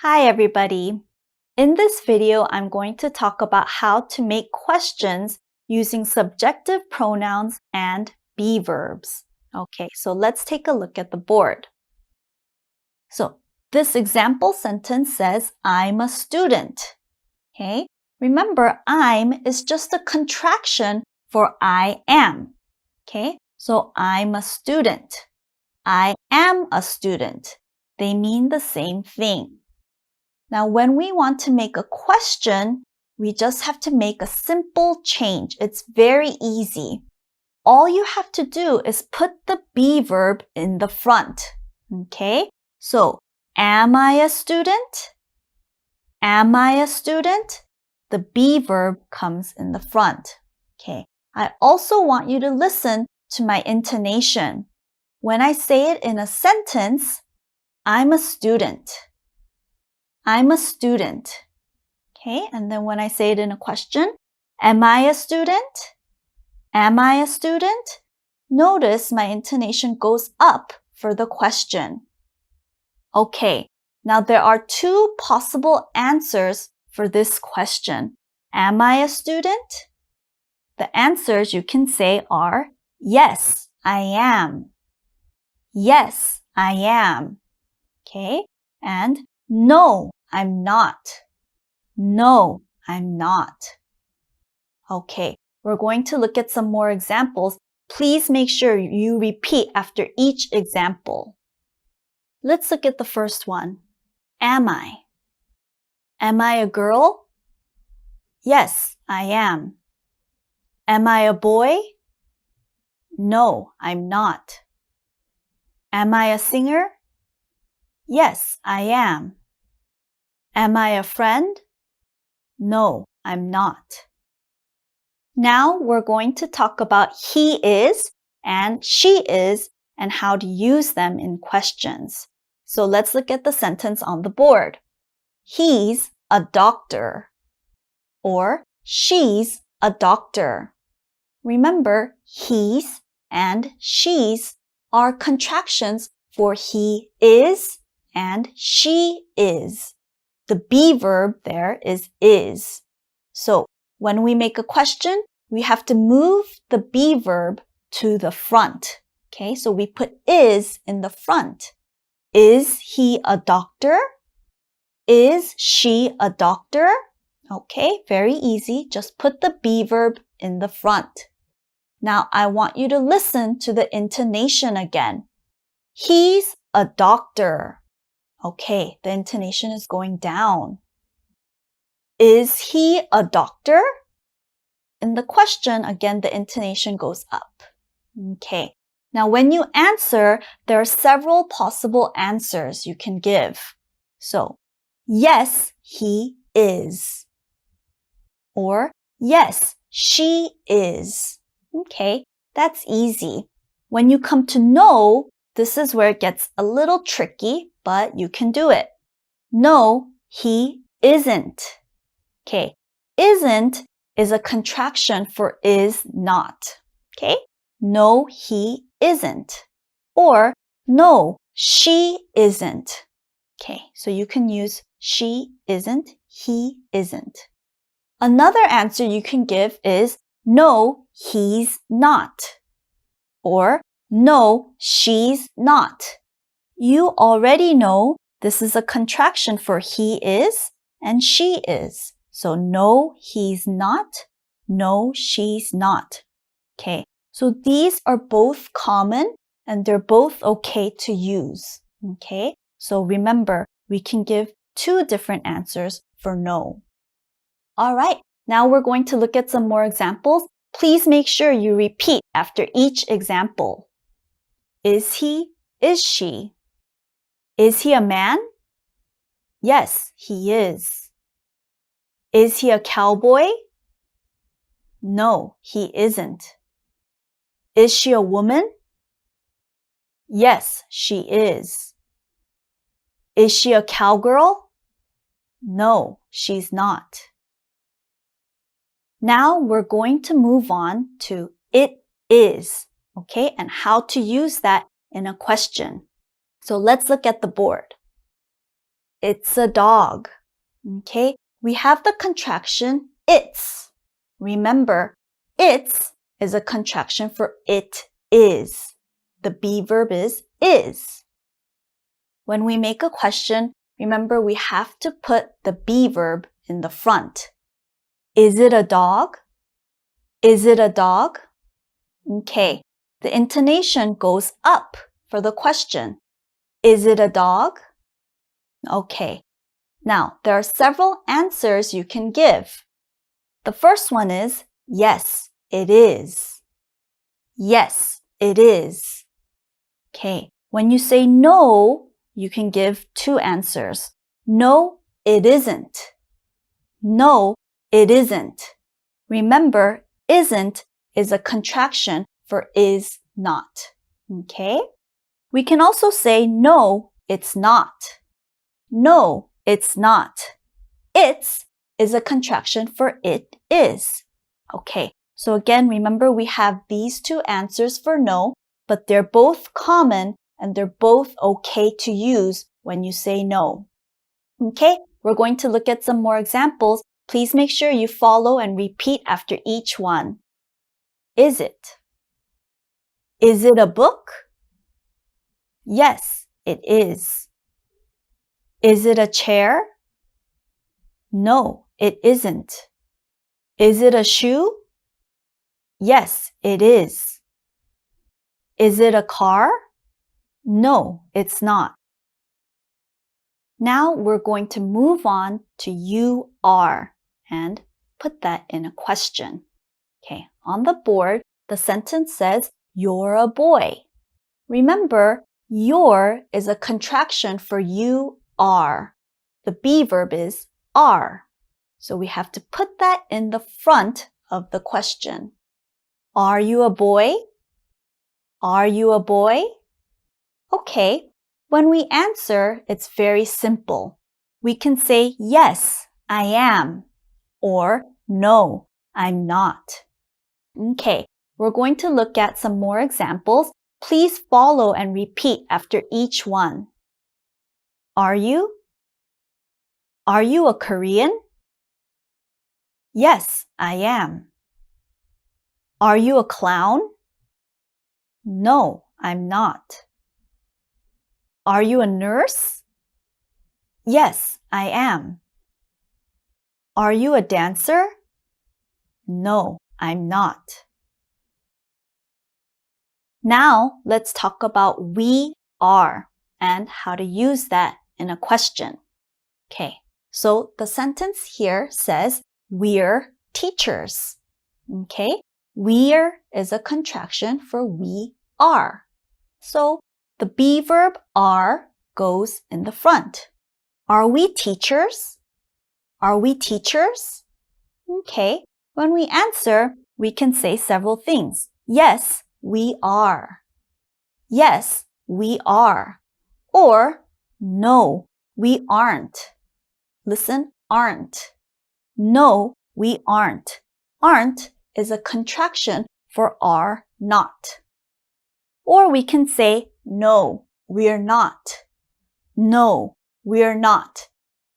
Hi everybody! In this video, I'm going to talk about how to make questions using subjective pronouns and be verbs. Okay, so let's take a look at the board. So this example sentence says, I'm a student. Okay, remember I'm is just a contraction for I am. Okay, so I'm a student. I am a student. They mean the same thing. Now, when we want to make a question, we just have to make a simple change. It's very easy. All you have to do is put the be verb in the front. Okay? So, am I a student? Am I a student? The be verb comes in the front. Okay. I also want you to listen to my intonation. When I say it in a sentence, I'm a student. I'm a student. Okay, and then when I say it in a question, am I a student? Am I a student? Notice my intonation goes up for the question. Okay, now there are two possible answers for this question. Am I a student? The answers you can say are, yes, I am. Yes, I am. Okay, and no, I'm not. No, I'm not. Okay, we're going to look at some more examples. Please make sure you repeat after each example. Let's look at the first one. Am I? Am I a girl? Yes, I am. Am I a boy? No, I'm not. Am I a singer? Yes, I am. Am I a friend? No, I'm not. Now we're going to talk about he is and she is and how to use them in questions. So let's look at the sentence on the board. He's a doctor. Or she's a doctor. Remember, he's and she's are contractions for he is and she is. The be verb there is. So when we make a question, we have to move the be verb to the front. Okay, so we put is in the front. Is he a doctor? Is she a doctor? Okay, very easy. Just put the be verb in the front. Now I want you to listen to the intonation again. He's a doctor. Okay, the intonation is going down. Is he a doctor? In the question, again, the intonation goes up. Okay. Now, when you answer, there are several possible answers you can give. So, yes, he is. Or, yes, she is. Okay, that's easy. When you come to no, this is where it gets a little tricky, but you can do it. No, he isn't. Okay, isn't is a contraction for is not. Okay, no, he isn't. Or, no, she isn't. Okay, so you can use she isn't, he isn't. Another answer you can give is no, he's not. Or no, she's not. You already know this is a contraction for he is and she is. So no, he's not. No, she's not. Okay, so these are both common and they're both okay to use. Okay, so remember, we can give two different answers for no. All right, now we're going to look at some more examples. Please make sure you repeat after each example. Is he? Is she? Is he a man? Yes, he is. Is he a cowboy? No, he isn't. Is she a woman? Yes, she is. Is she a cowgirl? No, she's not. Now we're going to move on to it is, okay, and how to use that in a question. So let's look at the board. It's a dog. Okay, we have the contraction it's. Remember, it's is a contraction for it is. The be verb is. When we make a question, remember we have to put the be verb in the front. Is it a dog? Is it a dog? Okay, the intonation goes up for the question. Is it a dog? Okay, now there are several answers you can give. The first one is, yes, it is. Yes, it is. Okay, when you say no, you can give two answers. No, it isn't. No, it isn't. Remember, isn't is a contraction for is not. Okay? We can also say no, it's not. No, it's not. It's is a contraction for it is. Okay, so again, remember we have these two answers for no, but they're both common and they're both okay to use when you say no. Okay, we're going to look at some more examples. Please make sure you follow and repeat after each one. Is it? Is it a book? Yes, it is. Is it a chair? No, it isn't. Is it a shoe? Yes, it is. Is it a car? No, it's not. Now we're going to move on to you are and put that in a question. Okay, on the board, the sentence says, you're a boy. Remember, your is a contraction for you are. The be verb is are. So we have to put that in the front of the question. Are you a boy? Are you a boy? Okay, when we answer, it's very simple. We can say, yes, I am, or no, I'm not. Okay, we're going to look at some more examples. Please follow and repeat after each one. Are you? Are you a Korean? Yes, I am. Are you a clown? No, I'm not. Are you a nurse? Yes, I am. Are you a dancer? No, I'm not. Now, let's talk about we are and how to use that in a question. Okay, so the sentence here says, we're teachers. Okay, we're is a contraction for we are. So the be verb are goes in the front. Are we teachers? Are we teachers? Okay, when we answer, we can say several things. Yes, we are. Yes, we are. Or, no, we aren't. Listen, aren't. No, we aren't. Aren't is a contraction for are not. Or we can say, no, we're not. No, we're not.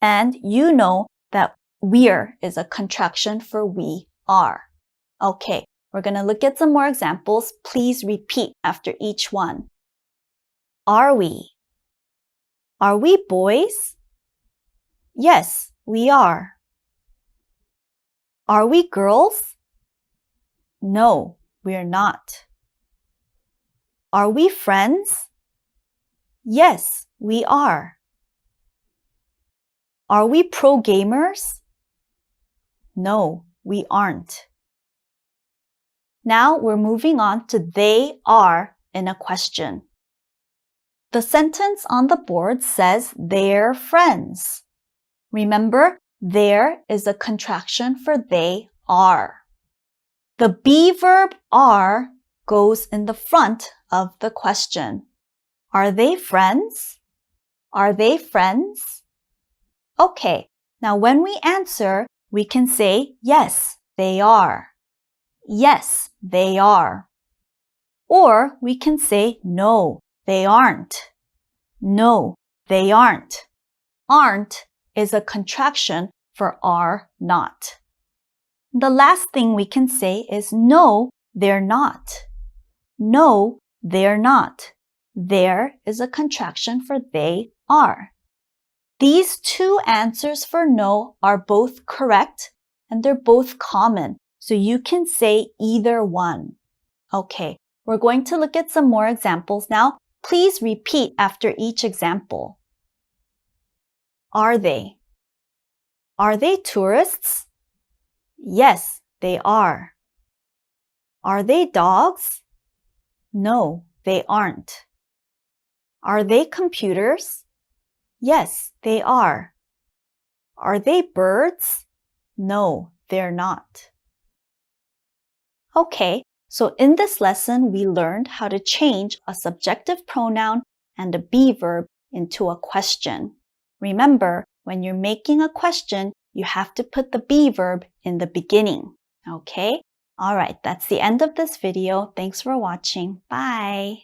And you know that we're is a contraction for we are. Okay, we're going to look at some more examples. Please repeat after each one. Are we? Are we boys? Yes, we are. Are we girls? No, we're not. Are we friends? Yes, we are. Are we pro gamers? No, we aren't. Now we're moving on to they are in a question. The sentence on the board says they're friends. Remember, there is a contraction for they are. The be verb are goes in the front of the question. Are they friends? Are they friends? Okay, now when we answer, we can say, yes, they are. Yes, they are. Or we can say, no, they aren't. No, they aren't. aren't is a contraction for are not. The last thing we can say is no, they're not. No, they're not. There is a contraction for they are. These two answers for no are both correct and they're both common, so you can say either one. Okay, we're going to look at some more examples now. Please repeat after each example. Are they? Are they tourists? Yes, they are. Are they dogs? No, they aren't. Are they computers? Yes, they are. Are they birds? No, they're not. Okay, so in this lesson, we learned how to change a subjective pronoun and a be verb into a question. Remember, when you're making a question, you have to put the be verb in the beginning. Okay? All right, that's the end of this video. Thanks for watching. Bye.